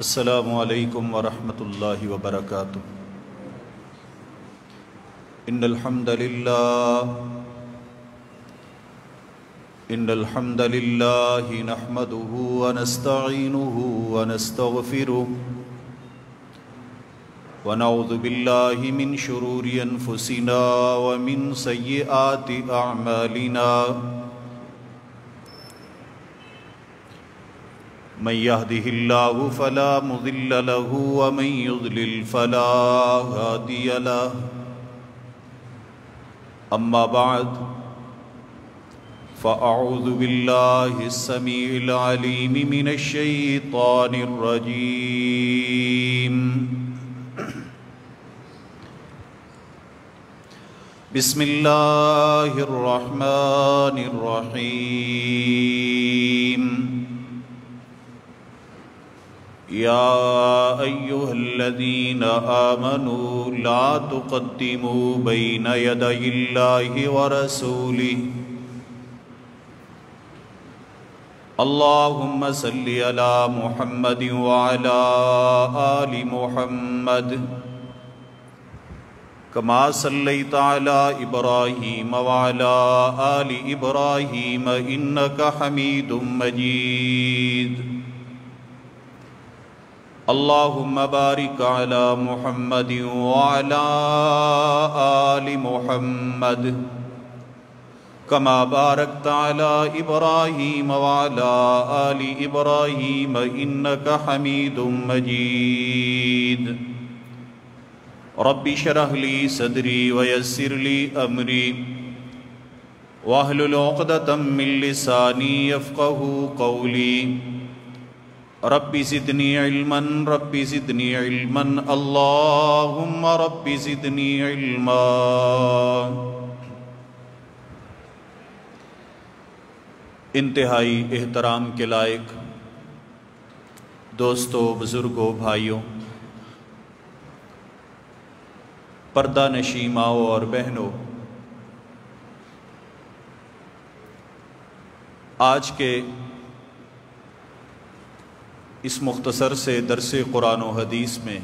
السلام علیکم ورحمۃ اللہ وبرکاتہ۔ ان الحمد للہ نحمده ونستعینه ونستغفره ونعوذ باللہ من شرور انفسنا ومن سیئات اعمالنا، من يهده الله فلا مضل له ومن يضلل فلا هادي له، أما بعد فأعوذ بالله السميع العليم من الشيطان الرجيم، بسم الله الرحمن الرحيم، يا أيها الذين آمنوا لا تقدموا بين يدي الله ورسوله، اللهم صل على محمد وعلى آل محمد كما صليت على إبراهيم وعلى آل إبراهيم إنك حميد مجيد، اللهم بارك على محمد وعلى آل محمد كما باركت على إبراهيم وعلى آل إبراهيم إنك حميد مجيد، رب اشرح لي صدري ويسر لي أمري واحلل عقدة من لساني يفقهوا قولي، رب زدنی علما رب زدنی علما اللہم رب زدنی علما۔ انتہائی احترام کے لائق دوستوں، بزرگوں، بھائیوں، پردہ نشین ماؤں اور بہنوں، آج کے اس مختصر سے درس قرآن و حدیث میں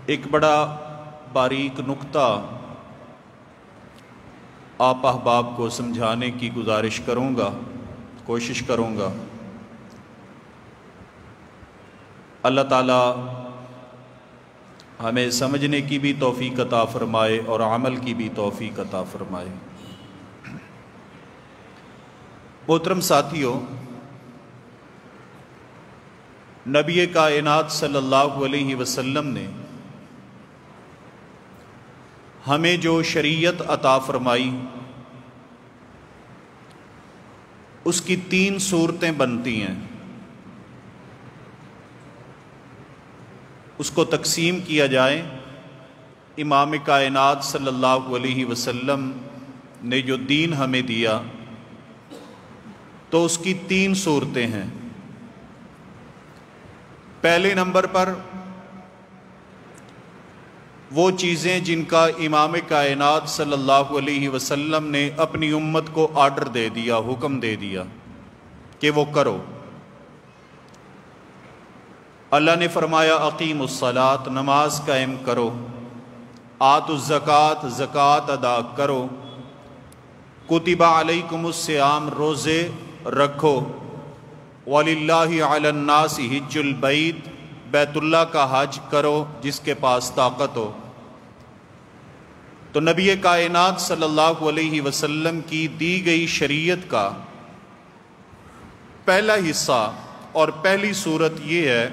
ایک بڑا باریک نکتہ آپ احباب کو سمجھانے کی گزارش کروں گا، کوشش کروں گا۔ اللہ تعالی ہمیں سمجھنے کی بھی توفیق عطا فرمائے اور عمل کی بھی توفیق عطا فرمائے۔ محترم ساتھیوں، نبی کائنات صلی اللہ علیہ وسلم نے ہمیں جو شریعت عطا فرمائی اس کی 3 صورتیں بنتی ہیں، اس کو تقسیم کیا جائے۔ امام کائنات صلی اللہ علیہ وسلم نے جو دین ہمیں دیا تو اس کی 3 صورتیں ہیں۔ پہلے نمبر پر وہ چیزیں جن کا امام کائنات صلی اللہ علیہ وسلم نے اپنی امت کو آرڈر دے دیا، حکم دے دیا کہ وہ کرو۔ اللہ نے فرمایا اقیم الصلاۃ، نماز قائم کرو، آتوا الزکوٰۃ، زکوٰۃ ادا کرو، کتب علیکم الصیام، روزے رکھو، وَلِلَّهِ عَلَى النَّاسِ حِجُّ الْبَيْتِ، بیت اللہ کا حج کرو جس کے پاس طاقت ہو۔ تو نبی کائنات صلی اللہ علیہ وسلم کی دی گئی شریعت کا پہلا حصہ اور پہلی صورت یہ ہے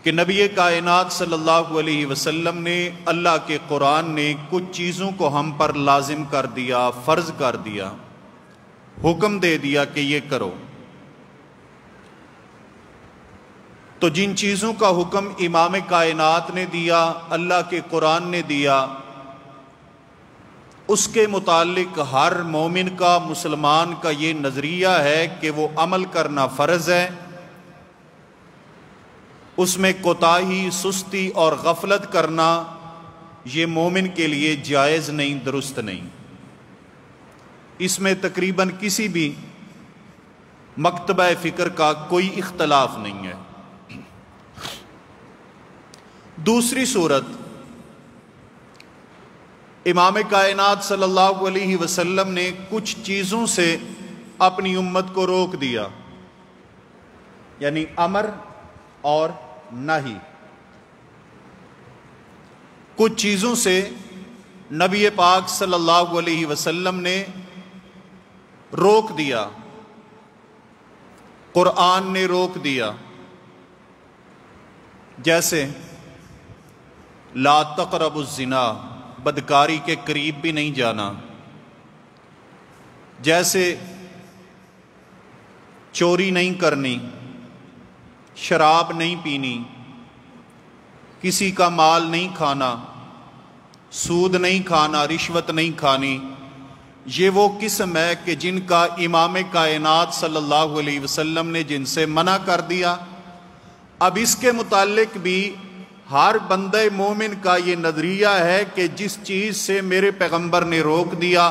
کہ نبی کائنات صلی اللہ علیہ وسلم نے، اللہ کے قرآن نے کچھ چیزوں کو ہم پر لازم کر دیا، فرض کر دیا، حکم دے دیا کہ یہ کرو۔ تو جن چیزوں کا حکم امام کائنات نے دیا، اللہ کے قرآن نے دیا، اس کے متعلق ہر مومن کا، مسلمان کا یہ نظریہ ہے کہ وہ عمل کرنا فرض ہے، اس میں کوتاہی، سستی اور غفلت کرنا یہ مومن کے لیے جائز نہیں، درست نہیں۔ اس میں تقریباً کسی بھی مکتبہ فکر کا کوئی اختلاف نہیں ہے۔ دوسری صورت، امام کائنات صلی اللہ علیہ وسلم نے کچھ چیزوں سے اپنی امت کو روک دیا، یعنی امر اور نہی۔ کچھ چیزوں سے نبی پاک صلی اللہ علیہ وسلم نے روک دیا، قرآن نے روک دیا، جیسے لا تقربوا الزنا، بدکاری کے قریب بھی نہیں جانا، جیسے چوری نہیں کرنی، شراب نہیں پینی، کسی کا مال نہیں کھانا، سود نہیں کھانا، رشوت نہیں کھانی۔ یہ وہ قسم ہے کہ جن کا امام کائنات صلی اللہ علیہ وسلم نے جن سے منع کر دیا۔ اب اس کے متعلق بھی ہر بندہ مومن کا یہ نظریہ ہے کہ جس چیز سے میرے پیغمبر نے روک دیا،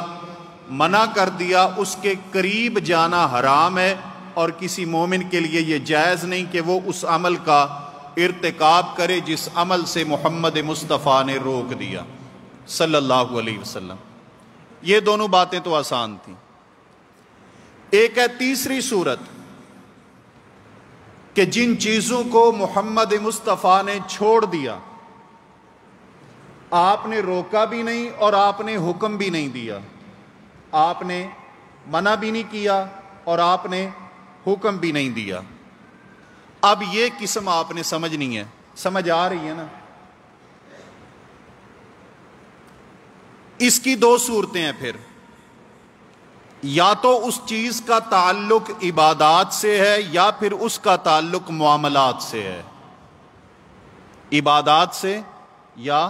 منع کر دیا، اس کے قریب جانا حرام ہے، اور کسی مومن کے لیے یہ جائز نہیں کہ وہ اس عمل کا ارتکاب کرے جس عمل سے محمد مصطفیٰ نے روک دیا صلی اللہ علیہ وسلم۔ یہ دونوں باتیں تو آسان تھیں۔ ایک ہے تیسری صورت کہ جن چیزوں کو محمد مصطفیٰ نے چھوڑ دیا، آپ نے روکا بھی نہیں اور آپ نے حکم بھی نہیں دیا، آپ نے منع بھی نہیں کیا اور آپ نے حکم بھی نہیں دیا۔ اب یہ قسم آپ نے سمجھنی ہے، سمجھ آ رہی ہے نا؟ اس کی دو صورتیں ہیں پھر، یا تو اس چیز کا تعلق عبادات سے ہے یا پھر اس کا تعلق معاملات سے ہے، عبادات سے یا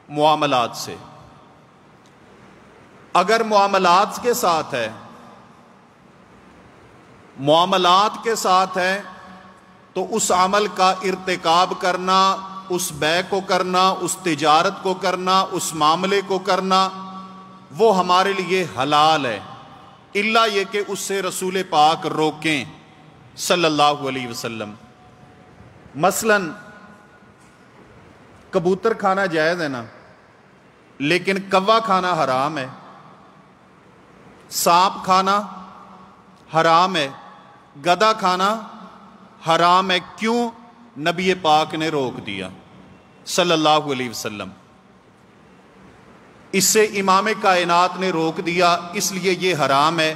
معاملات سے۔ اگر معاملات کے ساتھ ہے، معاملات کے ساتھ ہے تو اس عمل کا ارتکاب کرنا، اس بے کو کرنا، اس تجارت کو کرنا، اس معاملے کو کرنا، وہ ہمارے لیے حلال ہے، الا یہ کہ اس سے رسول پاک روکیں صلی اللہ علیہ وسلم۔ مثلا کبوتر کھانا جائز ہے نا، لیکن کوا کھانا حرام ہے، سانپ کھانا حرام ہے، گدھا کھانا حرام ہے۔ کیوں؟ نبی پاک نے روک دیا صلی اللہ علیہ وسلم۔ اس سے امام کائنات نے روک دیا، اس لیے یہ حرام ہے۔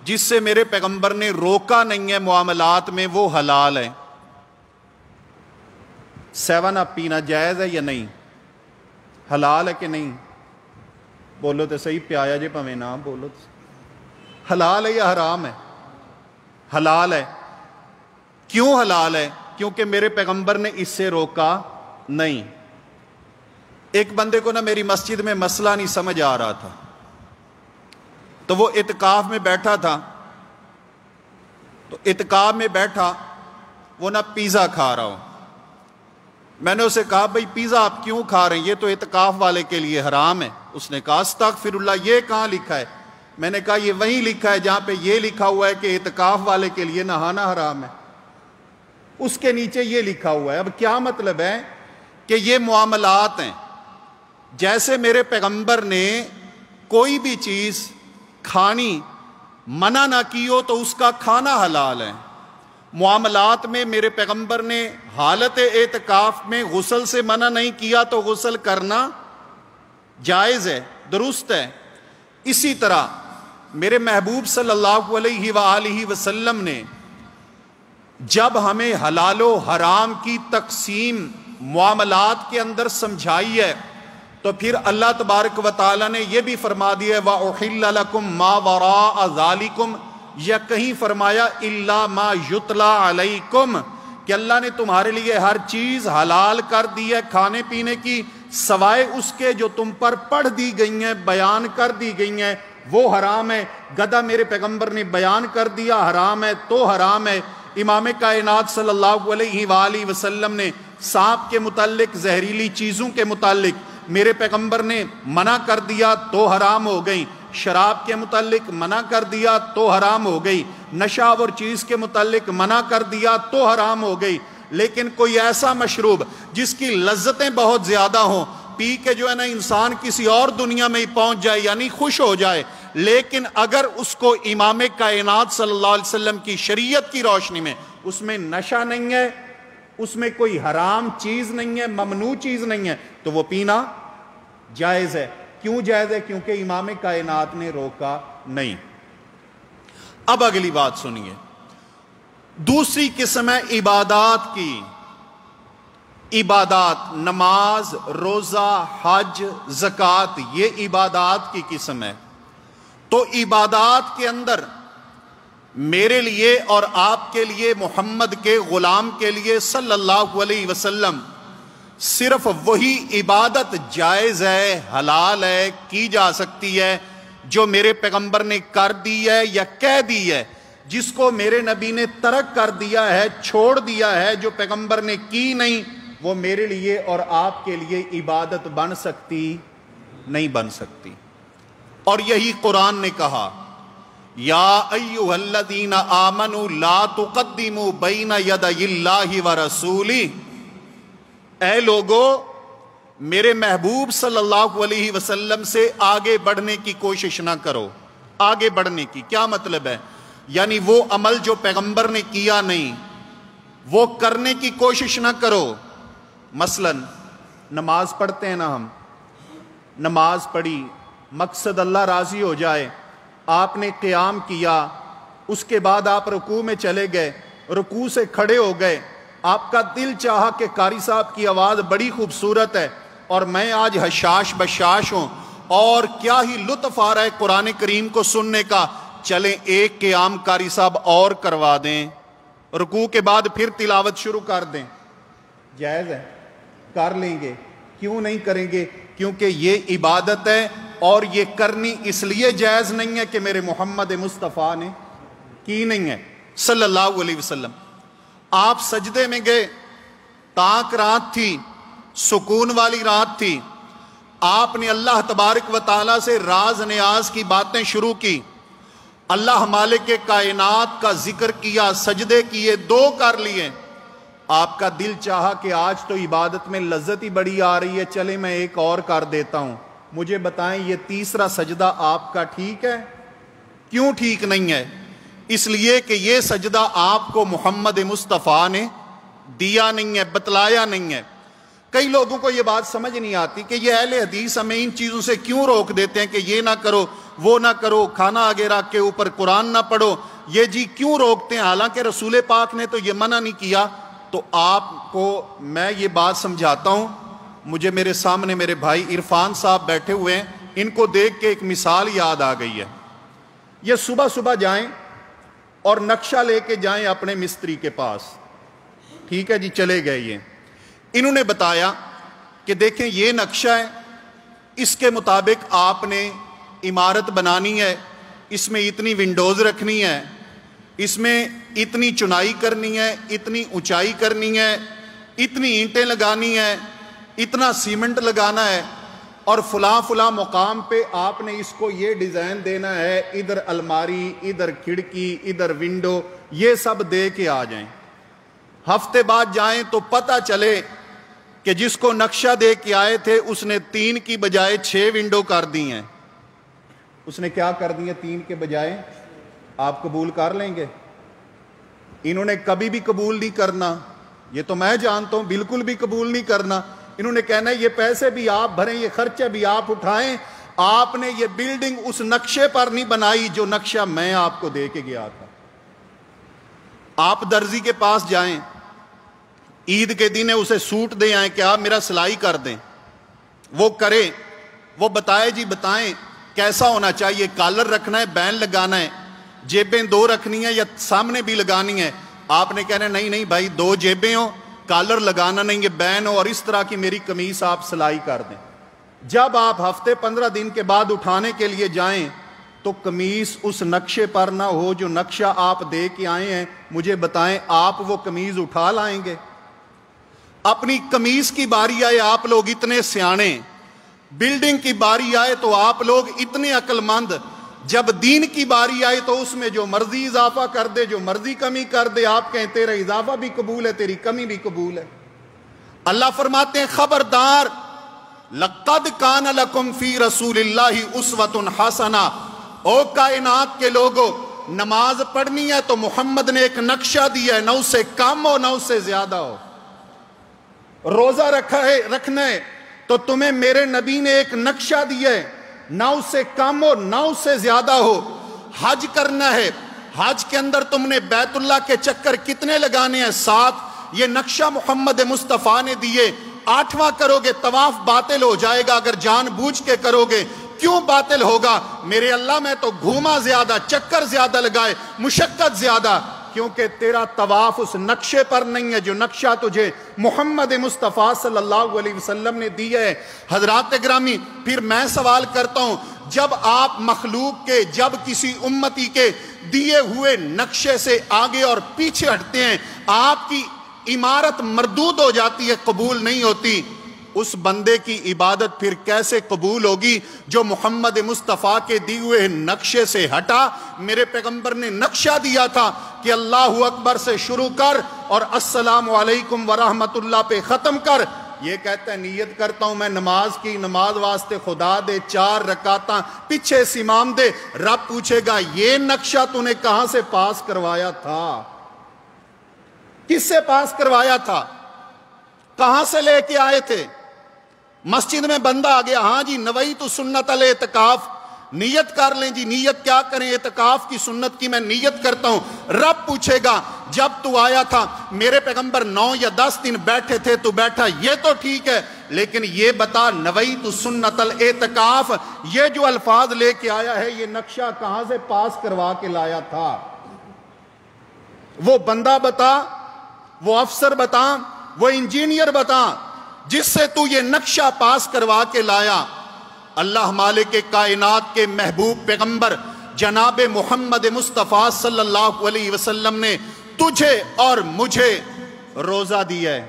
جس سے میرے پیغمبر نے روکا نہیں ہے معاملات میں، وہ حلال ہے۔ 7 اپ پینا جائز ہے یا نہیں؟ حلال ہے کہ نہیں؟ بولو تو صحیح، پیایا جے پویں نہ بولو۔ حلال ہے یا حرام ہے؟ حلال ہے۔ کیوں حلال ہے؟ کیونکہ میرے پیغمبر نے اس سے روکا نہیں۔ ایک بندے کو نا میری مسجد میں مسئلہ نہیں سمجھ آ رہا تھا، تو وہ اعتکاف میں بیٹھا تھا، تو اعتکاف میں بیٹھا وہ نا پیزا کھا رہا ہوں۔ میں نے اسے کہا بھئی پیزا آپ کیوں کھا رہے ہیں؟ یہ تو اعتکاف والے کے لیے حرام ہے۔ اس نے کہا استغفر اللہ، یہ کہاں لکھا ہے؟ میں نے کہا یہ وہیں لکھا ہے جہاں پہ یہ لکھا ہوا ہے کہ اعتکاف والے کے لیے نہانا حرام ہے، اس کے نیچے یہ لکھا ہوا ہے۔ اب کیا مطلب ہے کہ یہ معاملات ہیں، جیسے میرے پیغمبر نے کوئی بھی چیز کھانی منع نہ کی ہو تو اس کا کھانا حلال ہے۔ معاملات میں میرے پیغمبر نے حالت اعتکاف میں غسل سے منع نہیں کیا تو غسل کرنا جائز ہے، درست ہے۔ اسی طرح میرے محبوب صلی اللہ علیہ وآلہ وسلم نے جب ہمیں حلال و حرام کی تقسیم معاملات کے اندر سمجھائی ہے، تو پھر اللہ تبارک و تعالیٰ نے یہ بھی فرما دیا وَأُحِلَّ لَكُم مَّا وَرَاءَ ذَلِكُمْ، یا کہیں فرمایا إِلَّا مَا يُتْلَى عَلَيْكُمْ، کہ اللہ نے تمہارے لیے ہر چیز حلال کر دی ہے کھانے پینے کی، سوائے اس کے جو تم پر پڑھ دی گئی ہیں، بیان کر دی گئی ہیں، وہ حرام ہے۔ گدھا میرے پیغمبر نے بیان کر دیا حرام ہے تو حرام ہے۔ امام کائنات صلی اللہ علیہ وآلہ وسلم نے سانپ کے متعلق، زہریلی چیزوں کے متعلق میرے پیغمبر نے منع کر دیا تو حرام ہو گئی، شراب کے متعلق منع کر دیا تو حرام ہو گئی، نشاور چیز کے متعلق منع کر دیا تو حرام ہو گئی۔ لیکن کوئی ایسا مشروب جس کی لذتیں بہت زیادہ ہوں، پی کے جو ہے نا انسان کسی اور دنیا میں ہی پہنچ جائے یعنی خوش ہو جائے، لیکن اگر اس کو امام کائنات صلی اللہ علیہ وسلم کی شریعت کی روشنی میں اس میں نشہ نہیں ہے، اس میں کوئی حرام چیز نہیں ہے، ممنوع چیز نہیں ہے، تو وہ پینا جائز ہے۔ کیوں جائز ہے؟ کیونکہ امام کائنات نے روکا نہیں۔ اب اگلی بات سنیے، دوسری قسم ہے عبادات کی۔ عبادات، نماز، روزہ، حج، زکوٰۃ، یہ عبادات کی قسم ہے۔ تو عبادات کے اندر میرے لیے اور آپ کے لیے، محمد کے غلام کے لیے صلی اللہ علیہ وسلم، صرف وہی عبادت جائز ہے، حلال ہے، کی جا سکتی ہے جو میرے پیغمبر نے کر دی ہے یا کہہ دی ہے۔ جس کو میرے نبی نے ترک کر دیا ہے، چھوڑ دیا ہے، جو پیغمبر نے کی نہیں، وہ میرے لیے اور آپ کے لیے عبادت بن سکتی نہیں، بن سکتی۔ اور یہی قرآن نے کہا، یا ایھا الذین آمنوا لا تقدموا بین یدی اللہ ورسولہ، اے لوگو میرے محبوب صلی اللہ علیہ وسلم سے آگے بڑھنے کی کوشش نہ کرو۔ آگے بڑھنے کی کیا مطلب ہے؟ یعنی وہ عمل جو پیغمبر نے کیا نہیں وہ کرنے کی کوشش نہ کرو۔ مثلا نماز پڑھتے ہیں نا، ہم نماز پڑھی، مقصد اللہ راضی ہو جائے، آپ نے قیام کیا، اس کے بعد آپ رکوع میں چلے گئے، رکوع سے کھڑے ہو گئے، آپ کا دل چاہا کہ قاری صاحب کی آواز بڑی خوبصورت ہے اور میں آج حشاش بشاش ہوں اور کیا ہی لطف آ رہا ہے قرآن کریم کو سننے کا، چلیں ایک قیام قاری صاحب اور کروا دیں، رکوع کے بعد پھر تلاوت شروع کر دیں، جائز ہے؟ کر لیں گے۔ کیوں نہیں کریں گے؟ کیونکہ یہ عبادت ہے، اور یہ کرنی اس لیے جائز نہیں ہے کہ میرے محمد مصطفیٰ نے کی نہیں ہے صلی اللہ علیہ وسلم۔ آپ سجدے میں گئے، تاک رات تھی، سکون والی رات تھی، آپ نے اللہ تبارک و تعالیٰ سے راز نیاز کی باتیں شروع کی، اللہ مالک کائنات کا ذکر کیا، سجدے کیے، دو کر لیے، آپ کا دل چاہا کہ آج تو عبادت میں لذت ہی بڑی آ رہی ہے، چلے میں ایک اور کر دیتا ہوں۔ مجھے بتائیں یہ تیسرا سجدہ آپ کا ٹھیک ہے؟ کیوں ٹھیک نہیں ہے؟ اس لیے کہ یہ سجدہ آپ کو محمد مصطفیٰ نے دیا نہیں ہے، بتلایا نہیں ہے۔ کئی لوگوں کو یہ بات سمجھ نہیں آتی کہ یہ اہل حدیث ہمیں ان چیزوں سے کیوں روک دیتے ہیں کہ یہ نہ کرو، وہ نہ کرو، کھانا آگے رکھ کے اوپر قرآن نہ پڑھو، یہ جی کیوں روکتے ہیں؟ حالانکہ رسول پاک نے تو یہ منع نہیں کیا۔ تو آپ کو میں یہ بات سمجھاتا ہوں، مجھے میرے سامنے میرے بھائی عرفان صاحب بیٹھے ہوئے ہیں، ان کو دیکھ کے ایک مثال یاد آ گئی ہے۔ یہ صبح صبح جائیں اور نقشہ لے کے جائیں اپنے مستری کے پاس، ٹھیک ہے جی، چلے گئے، یہ انہوں نے بتایا کہ دیکھیں یہ نقشہ ہے، اس کے مطابق آپ نے عمارت بنانی ہے، اس میں اتنی ونڈوز رکھنی ہے، اس میں اتنی چنائی کرنی ہے، اتنی اونچائی کرنی ہے، اتنی اینٹیں لگانی ہے، اتنا سیمنٹ لگانا ہے، اور فلاں فلاں مقام پہ آپ نے اس کو یہ ڈیزائن دینا ہے، ادھر الماری، ادھر کھڑکی، ادھر ونڈو، یہ سب دے کے آ جائیں۔ ہفتے بعد جائیں تو پتہ چلے کہ جس کو نقشہ دے کے آئے تھے اس نے 3 کی بجائے 6 ونڈو کر دی ہیں۔ اس نے کیا کر دی ہیں 3 کے بجائے؟ آپ قبول کر لیں گے؟ انہوں نے کبھی بھی قبول نہیں کرنا، یہ تو میں جانتا ہوں، بالکل بھی قبول نہیں کرنا۔ انہوں نے کہنا ہے یہ پیسے بھی آپ بھریں، یہ خرچے بھی آپ اٹھائیں، آپ نے یہ بلڈنگ اس نقشے پر نہیں بنائی جو نقشہ میں آپ کو دے کے گیا تھا۔ آپ درزی کے پاس جائیں، عید کے دن اسے سوٹ دے آئیں کہ آپ میرا سلائی کر دیں، وہ کرے، وہ بتائے جی بتائیں کیسا ہونا چاہیے، کالر رکھنا ہے، بین لگانا ہے، جیبیں 2 رکھنی ہیں یا سامنے بھی لگانی ہے؟ آپ نے کہنا نہیں نہیں بھائی 2 جیبیں ہوں، کالر لگانا نہیں ہے، بین ہو، اور اس طرح کی میری قمیص آپ سلائی کر دیں۔ جب آپ ہفتے 15 دن کے بعد اٹھانے کے لیے جائیں تو قمیص اس نقشے پر نہ ہو جو نقشہ آپ دے کے آئے ہیں، مجھے بتائیں آپ وہ قمیض اٹھا لائیں گے؟ اپنی قمیص کی باری آئے، آپ لوگ اتنے سیانے، بلڈنگ کی باری آئے تو آپ لوگ اتنے عقل مند، جب دین کی باری آئے تو اس میں جو مرضی اضافہ کر دے، جو مرضی کمی کر دے، آپ کہیں تیرا اضافہ بھی قبول ہے، تیری کمی بھی قبول ہے۔ اللہ فرماتے ہیں خبردار، لَقَدْ كَانَ لَكُمْ فِي رَسُولِ اللَّهِ أُسْوَةٌ حَسَنَةٌ، او کائنات کے لوگوں، نماز پڑھنی ہے تو محمد نے ایک نقشہ دیا ہے، نہ اس سے کم ہو نہ اس سے زیادہ ہو۔ روزہ رکھنا ہے تو تمہیں میرے نبی نے ایک نقشہ دیا ہے، نہ اس سے کم ہو نہ اس سے زیادہ ہو۔ حج کرنا ہے، حج کے اندر تم نے بیت اللہ کے چکر کتنے لگانے ہیں؟ 7۔ یہ نقشہ محمد مصطفیٰ نے دیے۔ 8واں کرو گے طواف باطل ہو جائے گا اگر جان بوجھ کے کرو گے۔ کیوں باطل ہوگا؟ میرے اللہ میں تو گھوما زیادہ، چکر زیادہ لگائے، مشقت زیادہ، کیونکہ تیرا طواف اس نقشے پر نہیں ہے جو نقشہ تجھے محمد مصطفیٰ صلی اللہ علیہ وسلم نے دیا ہے۔ حضرات گرامی، پھر میں سوال کرتا ہوں، جب آپ مخلوق کے، جب کسی امتی کے دیے ہوئے نقشے سے آگے اور پیچھے ہٹتے ہیں، آپ کی عمارت مردود ہو جاتی ہے، قبول نہیں ہوتی، اس بندے کی عبادت پھر کیسے قبول ہوگی جو محمد مصطفیٰ کے دیے ہوئے نقشے سے ہٹا؟ میرے پیغمبر نے نقشہ دیا تھا کہ اللہ اکبر سے شروع کر اور السلام علیکم ورحمت اللہ پہ ختم کر۔ یہ کہتا ہے نیت کرتا ہوں میں نماز کی، نماز واسطے خدا دے 4 رکعتاں پیچھے سے امام دے۔ رب پوچھے گا یہ نقشہ تو نے کہاں سے پاس کروایا تھا؟ کس سے پاس کروایا تھا؟ کہاں سے لے کے آئے تھے؟ مسجد میں بندہ آ گیا، ہاں جی نویت سنت الاعتکاف، نیت کر لیں جی، نیت کیا کریں؟ اعتکاف کی سنت کی میں نیت کرتا ہوں۔ رب پوچھے گا جب تو آیا تھا میرے پیغمبر 9 یا 10 دن بیٹھے تھے، تو بیٹھا، یہ تو ٹھیک ہے، لیکن یہ بتا نویت سنت الاعتکاف، یہ جو الفاظ لے کے آیا ہے یہ نقشہ کہاں سے پاس کروا کے لایا تھا؟ وہ بندہ بتا، وہ افسر بتا، وہ انجینئر بتا جس سے تو یہ نقشہ پاس کروا کے لایا۔ اللہ مالک کائنات کے محبوب پیغمبر جناب محمد مصطفیٰ صلی اللہ علیہ وسلم نے تجھے اور مجھے روزہ دیا ہے۔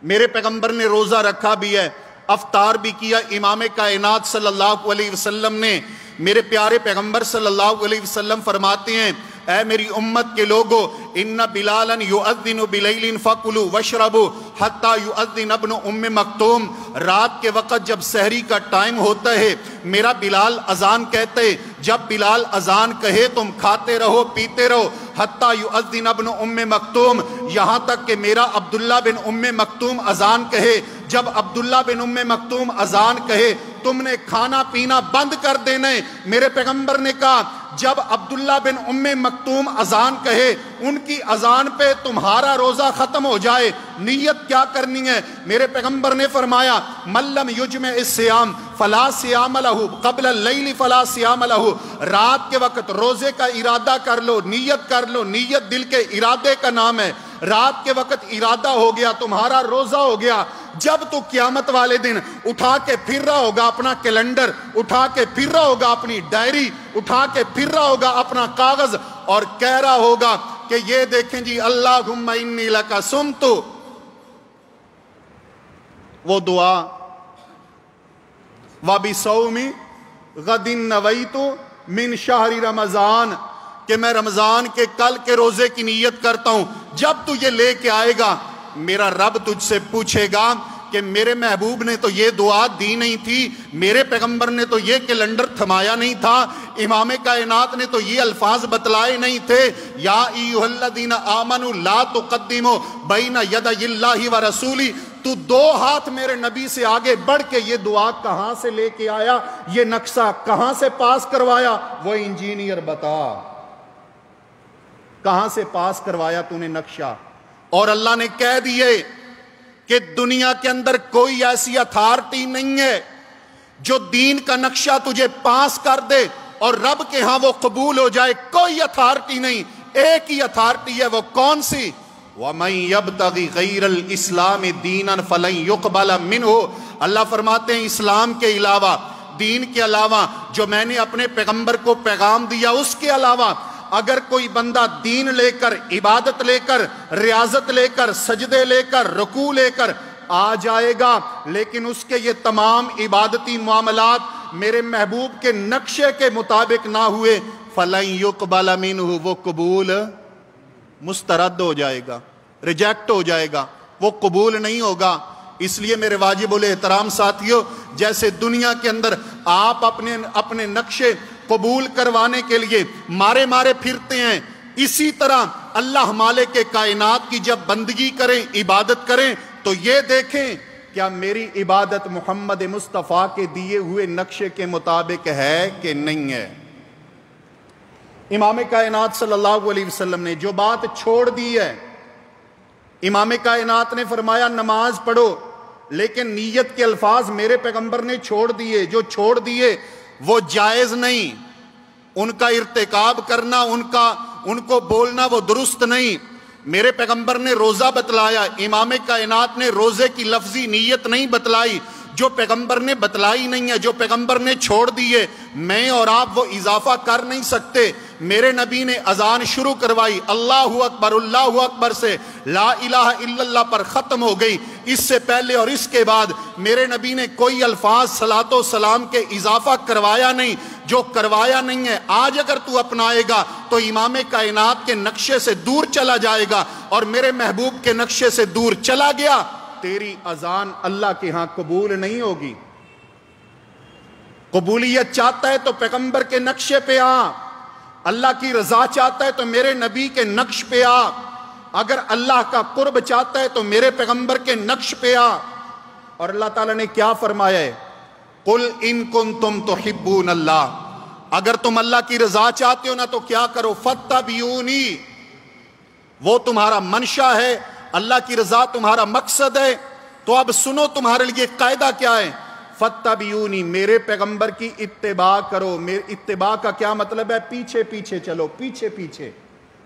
میرے پیغمبر نے روزہ رکھا بھی ہے، افطار بھی کیا۔ امام کائنات صلی اللہ علیہ وسلم نے، میرے پیارے پیغمبر صلی اللہ علیہ وسلم فرماتے ہیں اے میری امت کے لوگو، ان بلالا یؤذن بلیل فکلوا واشربوا حتی یؤذن ابن ام مکتوم، رات کے وقت جب سحری کا ٹائم ہوتا ہے میرا بلال اذان کہتے، جب بلال اذان کہے تم کھاتے رہو پیتے رہو، حتی یؤذن ابن ام مکتوم، یہاں تک کہ میرا عبداللہ بن ام مکتوم اذان کہے۔ جب عبداللہ بن ام مکتوم اذان کہے تم نے کھانا پینا بند کر دینے۔ میرے پیغمبر نے کہا جب عبداللہ بن ام مکتوم اذان کہے ان کی اذان پہ تمہارا روزہ ختم ہو جائے، نیت کیا کرنی ہے؟ میرے پیغمبر نے فرمایا من لم یجمع الصیام فلا صیام لہ قبل اللیل فلا صیام لہ، رات کے وقت روزے کا ارادہ کر لو، نیت کر لو، نیت دل کے ارادے کا نام ہے۔ رات کے وقت ارادہ ہو گیا تمہارا روزہ ہو گیا۔ جب تو قیامت والے دن اٹھا کے پھر رہا ہوگا اپنا کیلنڈر، اٹھا کے پھر رہا ہوگا اپنی ڈائری، اٹھا کے پھر رہا ہوگا اپنا کاغذ اور کہہ رہا ہوگا کہ یہ دیکھیں جی اللہم انی لک صمت، وہ دعا وَبِصَوْمِ غَدٍ نَوَيْتُ مِنْ شَهْرِ رمضان، کہ میں رمضان کے کل کے روزے کی نیت کرتا ہوں۔ جب تو یہ لے کے آئے گا میرا رب تجھ سے پوچھے گا کہ میرے محبوب نے تو یہ دعا دی نہیں تھی، میرے پیغمبر نے تو یہ کیلنڈر تھمایا نہیں تھا، امام کائنات نے تو یہ الفاظ بتلائے نہیں تھے، یا ایھا الذین آمنوا لا تقدموا بین یدی اللہ ورسولہ، تو 2 ہاتھ میرے نبی سے آگے بڑھ کے یہ دعا کہاں سے لے کے آیا؟ یہ نقشہ کہاں سے پاس کروایا؟ وہ انجینئر بتا کہاں سے پاس کروایا تو نے نقشہ؟ اور اللہ نے کہہ دیے کہ دنیا کے اندر کوئی ایسی اتھارٹی نہیں ہے جو دین کا نقشہ تجھے پاس کر دے اور رب کے ہاں وہ قبول ہو جائے۔ کوئی اتھارٹی نہیں، ایک ہی اتھارٹی ہے، وہ کون سی؟ وَمَن يَبْتَغِ غَيْرَ الْإِسْلَامِ دِينًا فَلَن يُقْبَلَ مِنْهُ، اللہ فرماتے ہیں اسلام کے علاوہ، دین کے علاوہ، جو میں نے اپنے پیغمبر کو پیغام دیا اس کے علاوہ اگر کوئی بندہ دین لے کر، عبادت لے کر، ریاضت لے کر، سجدے لے کر، رکوع لے کر آ جائے گا، لیکن اس کے یہ تمام عبادتی معاملات میرے محبوب کے نقشے کے مطابق نہ ہوئے، فَلَن يُقْبَلَ مِنْهُ، وہ قبول مسترد ہو جائے گا، ریجیکٹ ہو جائے گا، وہ قبول نہیں ہوگا۔ اس لیے میرے واجب الاحترام ساتھیوں، جیسے دنیا کے اندر آپ اپنے نقشے قبول کروانے کے لیے مارے پھرتے ہیں، اسی طرح اللہ مالک کائنات کی جب بندگی کریں، عبادت کریں، تو یہ دیکھیں کیا میری عبادت محمد مصطفیٰ کے دیے ہوئے نقشے کے مطابق ہے کہ نہیں ہے۔ امام کائنات صلی اللہ علیہ وسلم نے جو بات چھوڑ دی ہے، امام کائنات نے فرمایا نماز پڑھو، لیکن نیت کے الفاظ میرے پیغمبر نے چھوڑ دیے، جو چھوڑ دیے وہ جائز نہیں، ان کا ارتکاب کرنا، ان کو بولنا وہ درست نہیں۔ میرے پیغمبر نے روزہ بتلایا، امام کائنات نے روزے کی لفظی نیت نہیں بتلائی، جو پیغمبر نے بتلائی نہیں ہے، جو پیغمبر نے چھوڑ دیے، میں اور آپ وہ اضافہ کر نہیں سکتے۔ میرے نبی نے اذان شروع کروائی، اللہ اکبر سے لا الہ الا اللہ پر ختم ہو گئی، اس سے پہلے اور اس کے بعد میرے نبی نے کوئی الفاظ صلاۃ و سلام کے اضافہ کروایا نہیں۔ جو کروایا نہیں ہے آج اگر تو اپنائے گا تو امام کائنات کے نقشے سے دور چلا جائے گا، اور میرے محبوب کے نقشے سے دور چلا گیا، تیری اذان اللہ کے ہاں قبول نہیں ہوگی۔ قبولیت چاہتا ہے تو پیغمبر کے نقشے پہ آ، اللہ کی رضا چاہتا ہے تو میرے نبی کے نقش پہ آ، اگر اللہ کا قرب چاہتا ہے تو میرے پیغمبر کے نقش پہ آ۔ اور اللہ تعالیٰ نے کیا فرمایا ہے؟ قُلْ إِن كُنتُمْ تُحِبُّونَ اللَّهَ، اگر تم اللہ کی رضا چاہتے ہو نا تو کیا کرو؟ فَاتَّبِعُونِی، وہ تمہارا منشا ہے، اللہ کی رضا تمہارا مقصد ہے، تو اب سنو تمہارے لیے قاعدہ کیا ہے؟ فَاتَّبِعُونِی، میرے پیغمبر کی اتباع کرو۔ اتباع کا کیا مطلب ہے؟ پیچھے پیچھے چلو، پیچھے پیچھے۔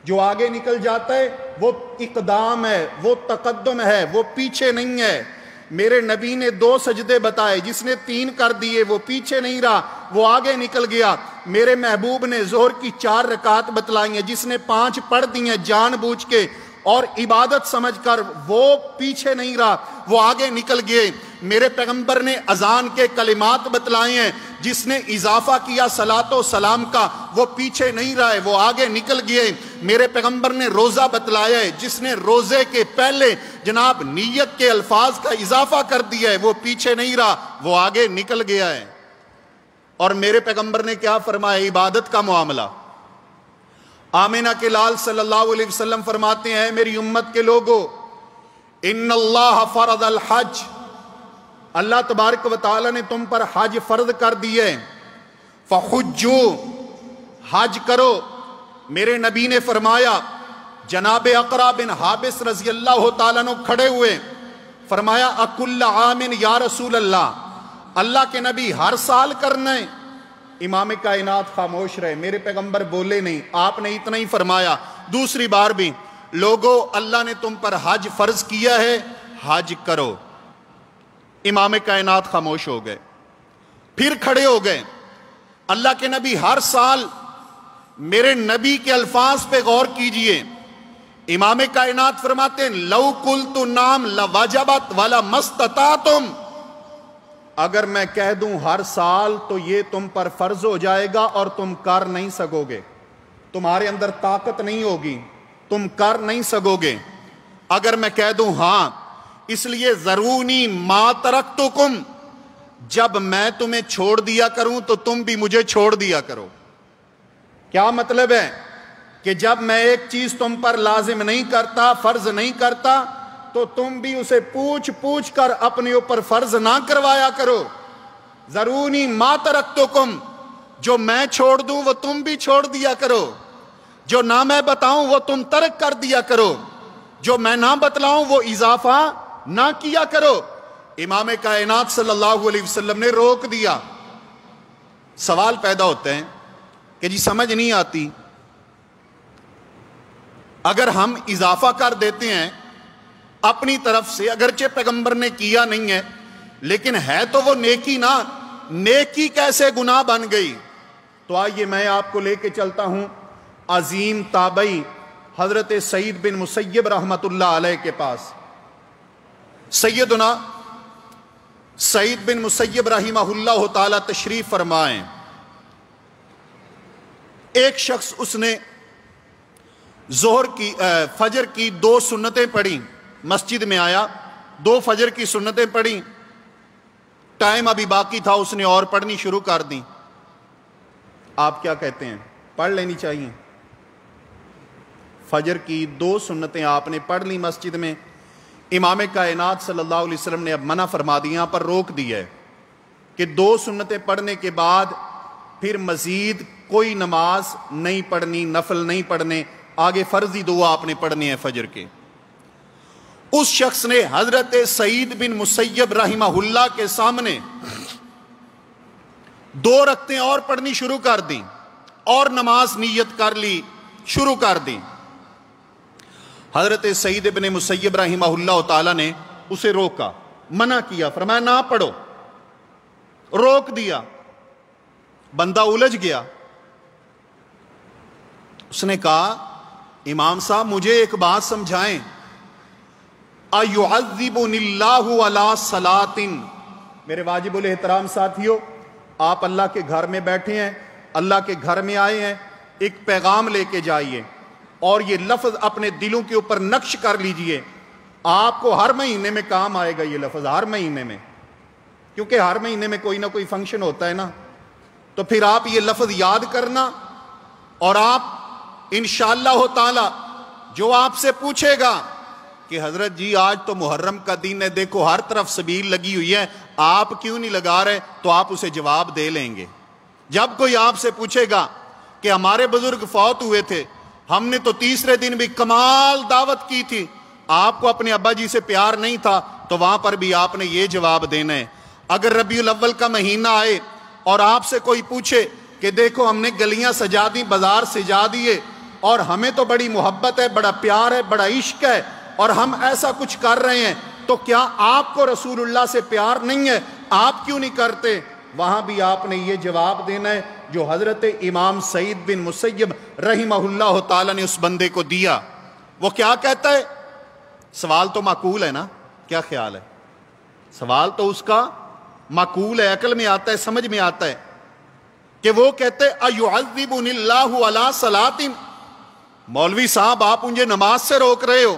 جو آگے نکل جاتا ہے وہ اقدام ہے، وہ تقدم ہے، وہ پیچھے نہیں ہے۔ میرے نبی نے 2 سجدے بتائے، جس نے 3 کر دیے وہ پیچھے نہیں رہا، وہ آگے نکل گیا۔ میرے محبوب نے ظہر کی 4 رکعت بتلائی ہیں، جس نے 5 پڑھ دی ہیں جان بوجھ کے اور عبادت سمجھ کر، وہ پیچھے نہیں رہا، وہ آگے نکل گئے۔ میرے پیغمبر نے اذان کے کلمات بتلائے ہیں، جس نے اضافہ کیا صلاۃ و سلام کا وہ پیچھے نہیں رہا ہے، وہ آگے نکل گئے۔ میرے پیغمبر نے روزہ بتلایا ہے، جس نے روزے کے پہلے جناب نیت کے الفاظ کا اضافہ کر دیا ہے وہ پیچھے نہیں رہا، وہ آگے نکل گیا ہے۔ اور میرے پیغمبر نے کیا فرمایا؟ عبادت کا معاملہ، آمینہ کے لال صلی اللہ علیہ وسلم فرماتے ہیں، میری امت کے لوگوں، ان اللہ فرض الحج، اللہ تبارک و تعالی نے تم پر حج فرض کر دیے، فحجوا، حج کرو۔ میرے نبی نے فرمایا، جناب اقرا بن حابس رضی اللہ تعالیٰ عنہ کھڑے ہوئے، فرمایا اکل عام یا رسول اللہ، اللہ کے نبی ہر سال کرنا ہے؟ امام کائنات خاموش رہے، میرے پیغمبر بولے نہیں، آپ نے اتنا ہی فرمایا۔ دوسری بار بھی، لوگو اللہ نے تم پر حج فرض کیا ہے، حج کرو۔ امام کائنات خاموش ہو گئے، پھر کھڑے ہو گئے۔ اللہ کے نبی ہر سال، میرے نبی کے الفاظ پہ غور کیجئے، امام کائنات فرماتے ہیں لو قلت نام لوجبت ولا مستطعتم، اگر میں کہہ دوں ہر سال تو یہ تم پر فرض ہو جائے گا اور تم کر نہیں سکو گے، تمہارے اندر طاقت نہیں ہوگی، تم کر نہیں سکو گے۔ اگر میں کہہ دوں ہاں، اس لیے ذرونی ما ترکتکم، جب میں تمہیں چھوڑ دیا کروں تو تم بھی مجھے چھوڑ دیا کرو۔ کیا مطلب ہے؟ کہ جب میں ایک چیز تم پر لازم نہیں کرتا، فرض نہیں کرتا، تو تم بھی اسے پوچھ پوچھ کر اپنے اوپر فرض نہ کروایا کرو۔ ذرونی ما ترکتکم، جو میں چھوڑ دوں وہ تم بھی چھوڑ دیا کرو، جو نہ میں بتاؤں وہ تم ترک کر دیا کرو، جو میں نہ بتلاؤں وہ اضافہ نہ کیا کرو۔ امام کائنات صلی اللہ علیہ وسلم نے روک دیا۔ سوال پیدا ہوتے ہیں کہ جی سمجھ نہیں آتی، اگر ہم اضافہ کر دیتے ہیں اپنی طرف سے، اگرچہ پیغمبر نے کیا نہیں ہے لیکن ہے تو وہ نیکی نا، نیکی کیسے گناہ بن گئی؟ تو آئیے میں آپ کو لے کے چلتا ہوں عظیم تابعی حضرت سعید بن مسیب رحمت اللہ علیہ کے پاس۔ سیدنا سعید بن مسیب رحمہ اللہ تعالی تشریف فرمائیں. ایک شخص اس نے فجر کی 2 سنتیں پڑھی، مسجد میں آیا، 2 فجر کی سنتیں پڑھی، ٹائم ابھی باقی تھا، اس نے اور پڑھنی شروع کر دی. آپ کیا کہتے ہیں؟ پڑھ لینی چاہیے. فجر کی 2 سنتیں آپ نے پڑھ لی مسجد میں، امام کائنات صلی اللہ علیہ وسلم نے اب منع فرما دیا، یہاں پر روک دیا ہے کہ 2 سنتیں پڑھنے کے بعد پھر مزید کوئی نماز نہیں پڑھنی، نفل نہیں پڑھنے، آگے فرضی 2 آپ نے پڑھنے ہیں فجر کے. اس شخص نے حضرت سعید بن مسیب رحمہ اللہ کے سامنے 2 رکعتیں اور پڑھنی شروع کر دیں اور نماز نیت کر لی، شروع کر دیں. حضرت سعید بن مسیب رحمہ اللہ تعالی نے اسے روکا، منع کیا، فرمایا نہ پڑھو، روک دیا. بندہ الجھ گیا. اس نے کہا امام صاحب مجھے ایک بات سمجھائیں، اَيُعَذِّبُنِ اللَّهُ عَلَىٰ صَلَاةٍ. میرے واجب الاحترام ساتھیو، آپ اللہ کے گھر میں بیٹھے ہیں، اللہ کے گھر میں آئے ہیں، ایک پیغام لے کے جائیے اور یہ لفظ اپنے دلوں کے اوپر نقش کر لیجئے. آپ کو ہر مہینے میں کام آئے گا یہ لفظ، ہر مہینے میں، کیونکہ ہر مہینے میں کوئی نہ کوئی فنکشن ہوتا ہے نا. تو پھر آپ یہ لفظ یاد کرنا اور آپ انشاءاللہ تعالی جو آپ سے پوچھے گا کہ حضرت جی آج تو محرم کا دن ہے، دیکھو ہر طرف سبیل لگی ہوئی ہے، آپ کیوں نہیں لگا رہے، تو آپ اسے جواب دے لیں گے. جب کوئی آپ سے پوچھے گا کہ ہمارے بزرگ فوت ہوئے تھے، ہم نے تو تیسرے دن بھی کمال دعوت کی تھی، آپ کو اپنے ابا جی سے پیار نہیں تھا، تو وہاں پر بھی آپ نے یہ جواب دینا ہے. اگر ربیع الاول کا مہینہ آئے اور آپ سے کوئی پوچھے کہ دیکھو ہم نے گلیاں سجا دی، بازار سجا دیے، اور ہمیں تو بڑی محبت ہے، بڑا پیار ہے، بڑا عشق ہے، اور ہم ایسا کچھ کر رہے ہیں، تو کیا آپ کو رسول اللہ سے پیار نہیں ہے؟ آپ کیوں نہیں کرتے؟ وہاں بھی آپ نے یہ جواب دینا ہے جو حضرت امام سعید بن مسیب رحمہ اللہ تعالی نے اس بندے کو دیا. وہ کیا کہتا ہے؟ سوال تو معقول ہے نا، کیا خیال ہے؟ سوال تو اس کا معقول ہے، عقل میں آتا ہے، سمجھ میں آتا ہے کہ وہ کہتے اَيُعَذِّبُنِ اللَّهُ عَلَىٰ صَلَاةٍ. مولوی صاحب آپ مجھے نماز سے روک رہے ہو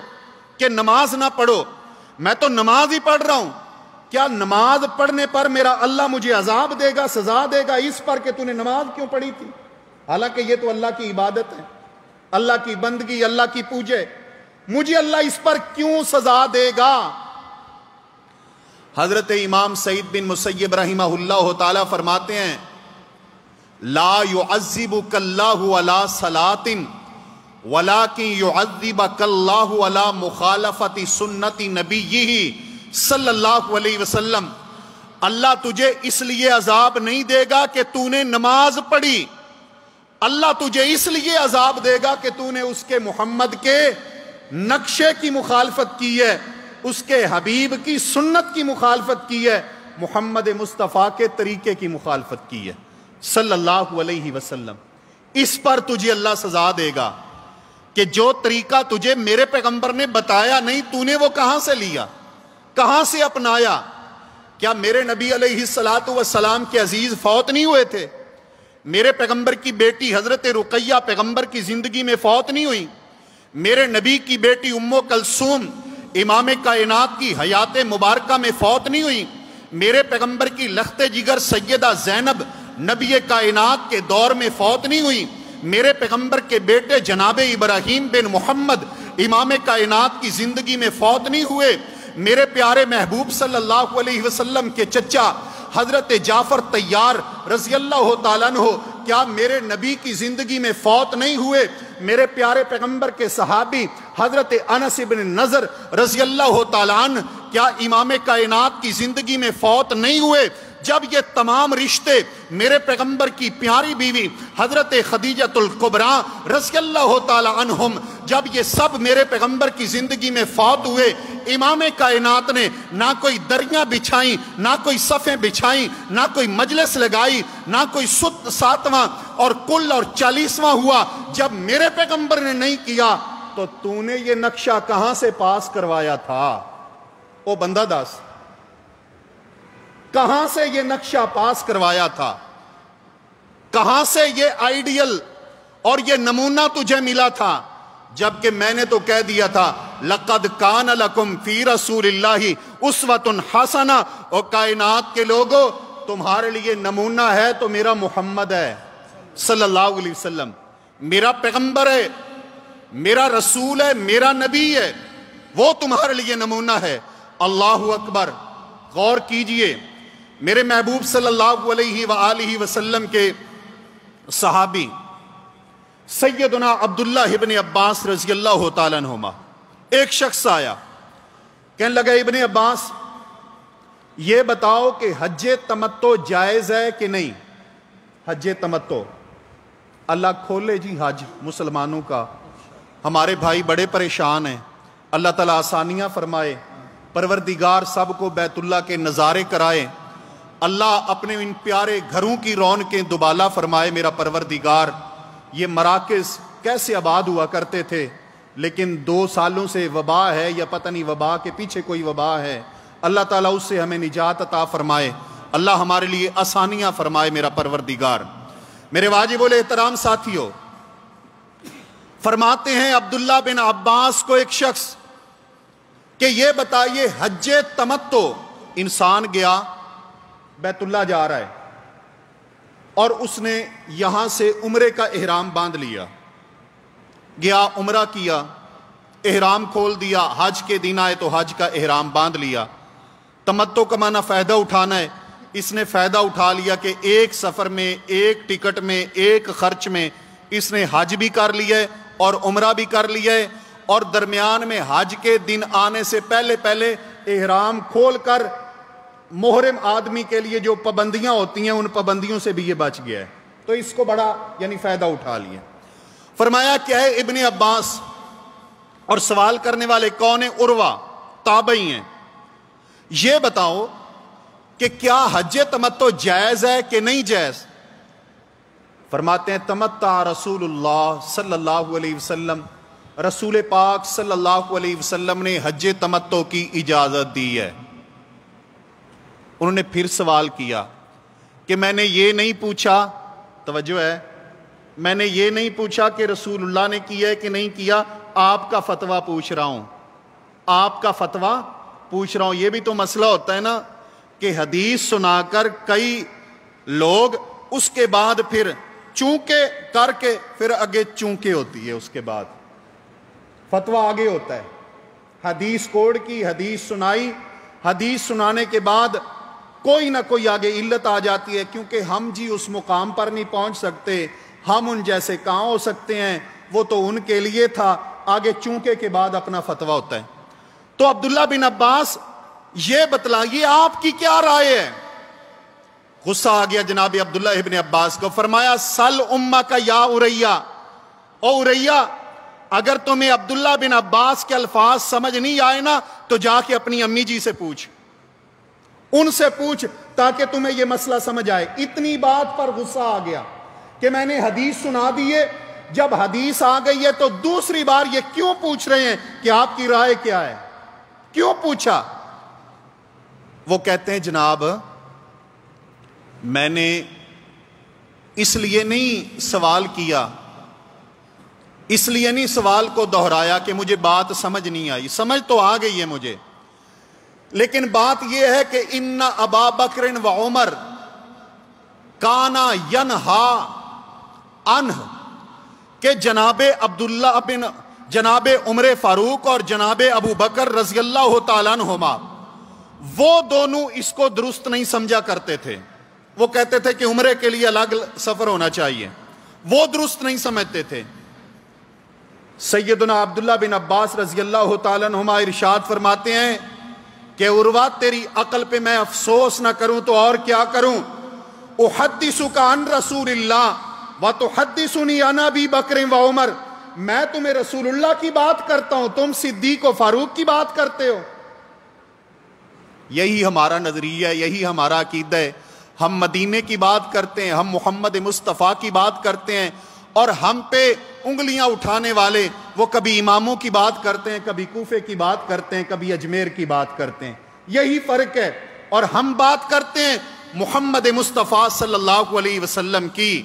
کہ نماز نہ پڑھو، میں تو نماز ہی پڑھ رہا ہوں، کیا نماز پڑھنے پر میرا اللہ مجھے عذاب دے گا، سزا دے گا اس پر کہ تو نے نماز کیوں پڑھی تھی؟ حالانکہ یہ تو اللہ کی عبادت ہے، اللہ کی بندگی، اللہ کی پوجے، مجھے اللہ اس پر کیوں سزا دے گا؟ حضرت امام سعید بن مسیب رحمہ اللہ تعالی فرماتے ہیں لا يعذبك اللہ علی صلاۃ ولكن يعذبك اللہ علی مخالفت سنت نبیہ صلی اللہ علیہ وسلم. اللہ تجھے اس لیے عذاب نہیں دے گا کہ تو نے نماز پڑھی، اللہ تجھے اس لیے عذاب دے گا کہ تو نے اس کے محمد کے نقشے کی مخالفت کی ہے، اس کے حبیب کی سنت کی مخالفت کی ہے، محمد مصطفیٰ کے طریقے کی مخالفت کی ہے صلی اللہ علیہ وسلم. اس پر تجھے اللہ سزا دے گا کہ جو طریقہ تجھے میرے پیغمبر نے بتایا نہیں، تو نے وہ کہاں سے لیا، کہاں سے اپنایا؟ کیا میرے نبی علیہ السلام کے عزیز فوت نہیں ہوئے تھے؟ میرے پیغمبر کی بیٹی حضرت رقیہ پیغمبر کی زندگی میں فوت نہیں ہوئی؟ میرے نبی کی بیٹی ام کلثوم امام کائنات کی حیات مبارکہ میں فوت نہیں ہوئی؟ میرے پیغمبر کی لخت جگر سیدہ زینب نبی کائنات کے دور میں فوت نہیں ہوئی؟ میرے پیغمبر کے بیٹے جناب ابراہیم بن محمد امام کائنات کی زندگی میں فوت نہیں ہوئے؟ میرے پیارے محبوب صلی اللہ علیہ وسلم کے چچا حضرت جعفر طیار رضی اللہ تعالیٰ عنہ کیا میرے نبی کی زندگی میں فوت نہیں ہوئے؟ میرے پیارے پیغمبر کے صحابی حضرت انس بن نضر رضی اللہ تعالیٰ عنہ کیا امام کائنات کی زندگی میں فوت نہیں ہوئے؟ جب یہ تمام رشتے میرے پیغمبر کی پیاری بیوی حضرت خدیجۃ الکبریٰ رضی اللہ تعالی عنہم جب یہ سب میرے پیغمبر کی زندگی میں فوت ہوئے، امام کائنات نے نہ کوئی دریاں بچھائیں، نہ کوئی صفیں بچھائیں، نہ کوئی مجلس لگائی، نہ کوئی 7واں اور کل اور 40واں ہوا؟ جب میرے پیغمبر نے نہیں کیا تو تو نے یہ نقشہ کہاں سے پاس کروایا تھا؟ او بندہ دس کہاں سے یہ نقشہ پاس کروایا تھا، کہاں سے یہ آئیڈیل اور یہ نمونہ تجھے ملا تھا، جبکہ میں نے تو کہہ دیا تھا لَقَدْ كَانَ لَكُمْ فِي رَسُولِ اللَّهِ أُسْوَةٌ حَسَنَةٌ، اور کائنات کے لوگوں تمہارے لیے نمونہ ہے تو میرا محمد ہے صلی اللہ علیہ وسلم، میرا پیغمبر ہے، میرا رسول ہے، میرا نبی ہے، وہ تمہارے لیے نمونہ ہے۔ اللہ اکبر، غور کیجئے، میرے محبوب صلی اللہ علیہ وآلہ وسلم کے صحابی سیدنا عبداللہ ابن عباس رضی اللہ تعالیٰ عنہما، ایک شخص آیا کہنے لگا ابن عباس یہ بتاؤ کہ حج تمتع جائز ہے کہ نہیں؟ حج تمتع، اللہ کھولے جی حج مسلمانوں کا، ہمارے بھائی بڑے پریشان ہیں، اللہ تعالیٰ آسانیاں فرمائے، پروردگار سب کو بیت اللہ کے نظارے کرائے، اللہ اپنے ان پیارے گھروں کی رونقیں دوبالا فرمائے میرا پروردگار۔ یہ مراکز کیسے آباد ہوا کرتے تھے، لیکن 2 سالوں سے وبا ہے، یا پتہ نہیں وبا کے پیچھے کوئی وبا ہے، اللہ تعالیٰ اس سے ہمیں نجات عطا فرمائے، اللہ ہمارے لیے آسانیاں فرمائے میرا پروردگار۔ میرے واجب الاحترام ساتھیوں، فرماتے ہیں عبداللہ بن عباس کو ایک شخص کہ یہ بتائیے حج تمتع، انسان گیا بیت اللہ جا رہا ہے اور اس نے یہاں سے عمرے کا احرام باندھ لیا، گیا عمرہ کیا، احرام کھول دیا، حج کے دن آئے تو حج کا احرام باندھ لیا۔ تمتع کا معنی فائدہ اٹھانا ہے، اس نے فائدہ اٹھا لیا کہ ایک سفر میں، ایک ٹکٹ میں، ایک خرچ میں اس نے حج بھی کر لیا ہے اور عمرہ بھی کر لیا ہے، اور درمیان میں حج کے دن آنے سے پہلے احرام کھول کر محرم آدمی کے لیے جو پابندیاں ہوتی ہیں ان پابندیوں سے بھی یہ بچ گیا ہے، تو اس کو بڑا یعنی فائدہ اٹھا لیا۔ فرمایا کیا ہے ابن عباس، اور سوال کرنے والے کون ہیں؟ عروہ تابعی ہیں، یہ بتاؤ کہ کیا حج تمتع جائز ہے کہ نہیں جائز؟ فرماتے ہیں تمتع رسول اللہ صلی اللہ علیہ وسلم، رسول پاک صلی اللہ علیہ وسلم نے حج تمتع کی اجازت دی ہے۔ انہوں نے پھر سوال کیا کہ میں نے یہ نہیں پوچھا، توجہ ہے، میں نے یہ نہیں پوچھا کہ رسول اللہ نے کیا ہے کہ نہیں کیا، آپ کا فتویٰ پوچھ رہا ہوں، آپ کا فتویٰ پوچھ رہا ہوں۔ یہ بھی تو مسئلہ ہوتا ہے نا کہ حدیث سنا کر کئی لوگ اس کے بعد پھر چونکے کر کے پھر آگے چونکے ہوتی ہے، اس کے بعد فتویٰ آگے ہوتا ہے، حدیث کوڈ کی، حدیث سنائی، حدیث سنانے کے بعد کوئی نہ کوئی آگے علت آ جاتی ہے، کیونکہ ہم جی اس مقام پر نہیں پہنچ سکتے، ہم ان جیسے کہاں ہو سکتے ہیں، وہ تو ان کے لیے تھا، آگے چونکے کے بعد اپنا فتویٰ ہوتا ہے۔ تو عبداللہ بن عباس یہ بتلائیے آپ کی کیا رائے ہے؟ غصہ آ گیا جناب عبداللہ ابن عباس کو، فرمایا سل امہ کا یا اریہ، او اریہ اگر تمہیں عبداللہ بن عباس کے الفاظ سمجھ نہیں آئے نا تو جا کے اپنی امی جی سے پوچھ، ان سے پوچھ تاکہ تمہیں یہ مسئلہ سمجھ آئے۔ اتنی بات پر غصہ آ گیا کہ میں نے حدیث سنا دیے، جب حدیث آ گئی ہے تو دوسری بار یہ کیوں پوچھ رہے ہیں کہ آپ کی رائے کیا ہے؟ کیوں پوچھا؟ وہ کہتے ہیں جناب میں نے اس لیے نہیں سوال کیا، اس لیے نہیں سوال کو دہرایا کہ مجھے بات سمجھ نہیں آئی، سمجھ تو آ گئی ہے مجھے، لیکن بات یہ ہے کہ ان ابا بکر و عمر کانا ینہا عنہ، کہ جناب عمر فاروق اور جناب ابو بکر رضی اللہ تعالیٰ عنہما وہ دونوں اس کو درست نہیں سمجھا کرتے تھے، وہ کہتے تھے کہ عمرے کے لیے الگ سفر ہونا چاہیے، وہ درست نہیں سمجھتے تھے۔ سیدنا عبداللہ بن عباس رضی اللہ تعالیٰ عنہما ارشاد فرماتے ہیں کہ عروہ تیری عقل پہ میں افسوس نہ کروں تو اور کیا کروں، احدثک عن رسول اللہ وتحدثنی عن ابی بکر و عمر، میں تمہیں رسول اللہ کی بات کرتا ہوں، تم صدیق و فاروق کی بات کرتے ہو۔ یہی ہمارا نظریہ ہے، یہی ہمارا عقیدہ ہے، ہم مدینے کی بات کرتے ہیں، ہم محمد مصطفیٰ کی بات کرتے ہیں، اور ہم پہ انگلیاں اٹھانے والے وہ کبھی اماموں کی بات کرتے ہیں، کبھی کوفے کی بات کرتے ہیں، کبھی اجمیر کی بات کرتے ہیں، یہی فرق ہے۔ اور ہم بات کرتے ہیں محمد مصطفیٰ صلی اللہ علیہ وسلم کی۔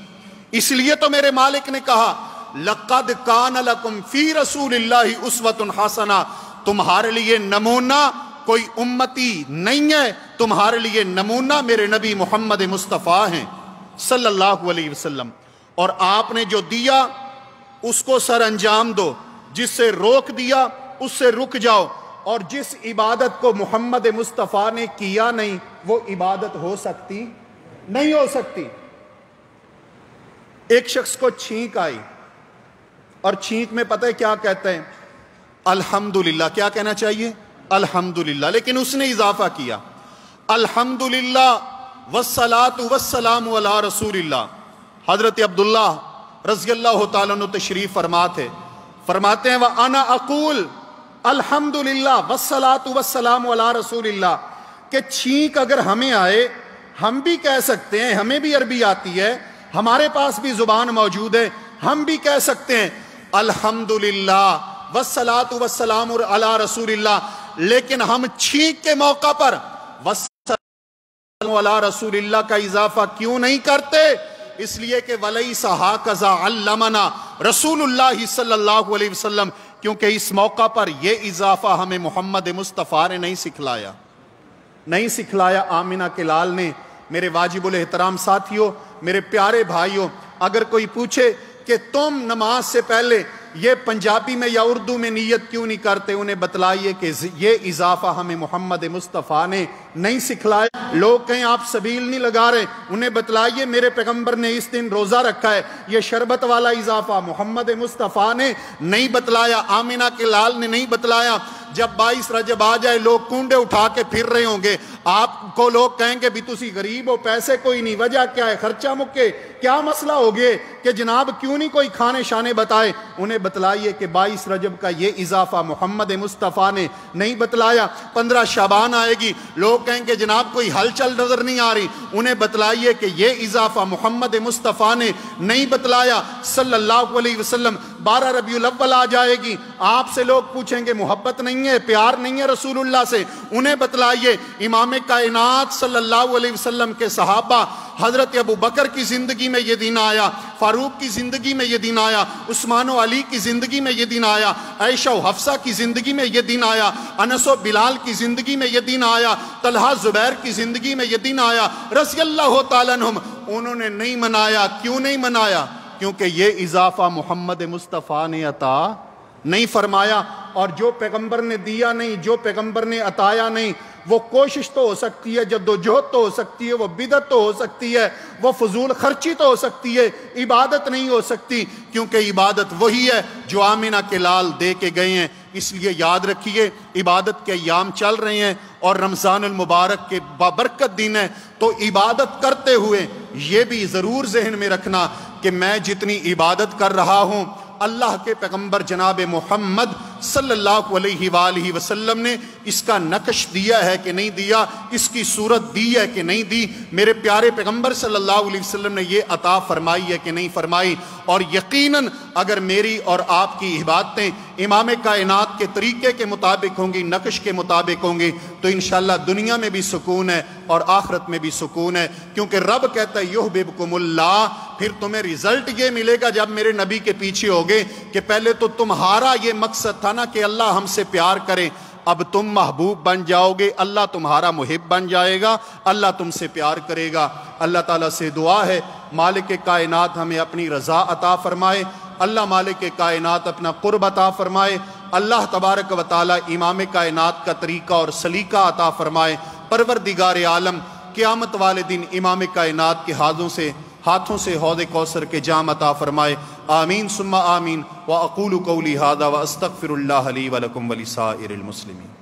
اس لیے تو میرے مالک نے کہا لَقَدْ كَانَ لَكُمْ فِي رَسُولِ اللَّهِ أُسْوَةٌ حَسَنَةٌ، تمہارے لیے نمونہ کوئی امتی نہیں ہے، تمہارے لیے نمونہ میرے نبی محمد مصطفیٰ ہیں صلی اللہ علیہ وسلم۔ اور آپ نے جو دیا اس کو سر انجام دو، جس سے روک دیا اس سے رک جاؤ، اور جس عبادت کو محمد مصطفیٰ نے کیا نہیں وہ عبادت ہو سکتی نہیں ہو سکتی۔ ایک شخص کو چھینک آئی اور چھینک میں پتہ ہے کیا کہتے ہیں؟ الحمدللہ۔ کیا کہنا چاہیے؟ الحمدللہ۔ لیکن اس نے اضافہ کیا الحمدللہ والصلاة والسلام علی رسول اللہ۔ حضرت عبداللہ رضی اللہ تعالیٰ عنہ تشریف فرماتے ہیں وَأَنَا أَقُول الحمدللہ والصلاة والسلام علی رسول اللہ، کہ چھینک اگر ہمیں آئے ہم بھی کہہ سکتے ہیں، ہمیں بھی عربی آتی ہے، ہمارے پاس بھی زبان موجود ہے، ہم بھی کہہ سکتے ہیں الحمدللہ والصلاة والسلام علی رسول اللہ، لیکن ہم چھینک کے موقع پر والسلام علی رسول اللہ کا اضافہ کیوں نہیں کرتے؟ اس لیے کہ وَلَيْسَ هَكَذَا عَلَّمَنَا رسول اللہ صلی اللہ علیہ وسلم، کیونکہ اس موقع پر یہ اضافہ ہمیں محمد مصطفیٰ نے نہیں سکھلایا، آمنہ کے لال نے۔ میرے واجب الاحترام ساتھیوں، میرے پیارے بھائیوں، اگر کوئی پوچھے کہ تم نماز سے پہلے یہ پنجابی میں یا اردو میں نیت کیوں نہیں کرتے، انہیں بتلائیے کہ یہ اضافہ ہمیں محمد مصطفیٰ نے نہیں سکھلایا۔ لوگ کہیں آپ سبیل نہیں لگا رہے، انہیں بتلائیے میرے پیغمبر نے اس دن روزہ رکھا ہے، یہ شربت والا اضافہ محمد مصطفیٰ نے نہیں بتلایا، آمنہ کے لال نے نہیں بتلایا۔ جب 22 رجب آ جائے لوگ کنڈے اٹھا کے پھر رہے ہوں گے، آپ کو لوگ کہیں گے بھی تسی غریب ہو، پیسے کوئی نہیں، وجہ کیا ہے؟ خرچہ مکے، کیا مسئلہ ہو گئے کہ جناب کیوں نہیں کوئی کھانے شانے بتائے؟ انہیں بتلائیے کہ 22 رجب کا یہ اضافہ محمد مصطفیٰ نے نہیں بتلایا۔ 15 شعبان آئے گی، لوگ کہیں گے جناب کوئی ہلچل نظر نہیں آ رہی، انہیں بتلائیے کہ یہ اضافہ محمد مصطفیٰ نے نہیں بتلایا صلی اللہ علیہ وسلم۔ 12 ربیع الاول آ جائے گی، آپ سے لوگ پوچھیں گے محبت نہیں ہے، پیار نہیں ہے رسول اللہ سے، انہیں بتلائیے امام کائنات صلی اللہ علیہ وسلم کے صحابہ، حضرت ابو بکر کی زندگی میں یہ دن آیا، فاروق کی زندگی میں یہ دن آیا، عثمان و علی کی زندگی میں یہ دن آیا، عائشہ و حفصہ کی زندگی میں یہ دن آیا، انس و بلال کی زندگی میں یہ دن آیا، طلحہ زبیر کی زندگی میں یہ دن آیا، رضی اللہ تعالیٰ عنہم۔ انہوں نے نہیں منایا، کیوں نہیں منایا؟ کیونکہ یہ اضافہ محمد مصطفیٰ نے عطا نہیں فرمایا، اور جو پیغمبر نے دیا نہیں، جو پیغمبر نے عطایا نہیں، وہ کوشش تو ہو سکتی ہے، جدوجہد تو ہو سکتی ہے، وہ بدعت تو ہو سکتی ہے، وہ فضول خرچی تو ہو سکتی ہے، عبادت نہیں ہو سکتی، کیونکہ عبادت وہی ہے جو آمنہ کے لال دے کے گئے ہیں۔ اس لیے یاد رکھیے عبادت کے ایام چل رہے ہیں اور رمضان المبارک کے بابرکت دن ہے، تو عبادت کرتے ہوئے یہ بھی ضرور ذہن میں رکھنا کہ میں جتنی عبادت کر رہا ہوں اللہ کے پیغمبر جناب محمد صلی اللہ علیہ وآلہ وسلم نے اس کا نقش دیا ہے کہ نہیں دیا، اس کی صورت دی ہے کہ نہیں دی، میرے پیارے پیغمبر صلی اللہ علیہ وسلم نے یہ عطا فرمائی ہے کہ نہیں فرمائی۔ اور یقیناً اگر میری اور آپ کی عبادتیں امام کائنات کے طریقے کے مطابق ہوں گی، نقش کے مطابق ہوں گی، تو انشاءاللہ دنیا میں بھی سکون ہے اور آخرت میں بھی سکون ہے، کیونکہ رب کہتا ہے یحببکم اللہ، پھر تمہیں رزلٹ یہ ملے گا جب میرے نبی کے پیچھے ہوگے کہ پہلے تو تمہارا یہ مقصد تھا نا کہ اللہ ہم سے پیار کرے، اب تم محبوب بن جاؤ گے، اللہ تمہارا محب بن جائے گا، اللہ تم سے پیار کرے گا۔ اللہ تعالیٰ سے دعا ہے مالک کائنات ہمیں اپنی رضا عطا فرمائے، اللہ مالک کائنات اپنا قرب عطا فرمائے، اللہ تبارک و تعالیٰ امام کائنات کا طریقہ اور سلیقہ عطا فرمائے، پروردگار عالم قیامت والے دن امام کائنات کے ہاتھوں سے حوض کوثر کے جام عطا فرمائے، آمین ثم آمین۔ وأقول قولی ھذا واستغفر اللہ لی ولکم ولسائر المسلمین۔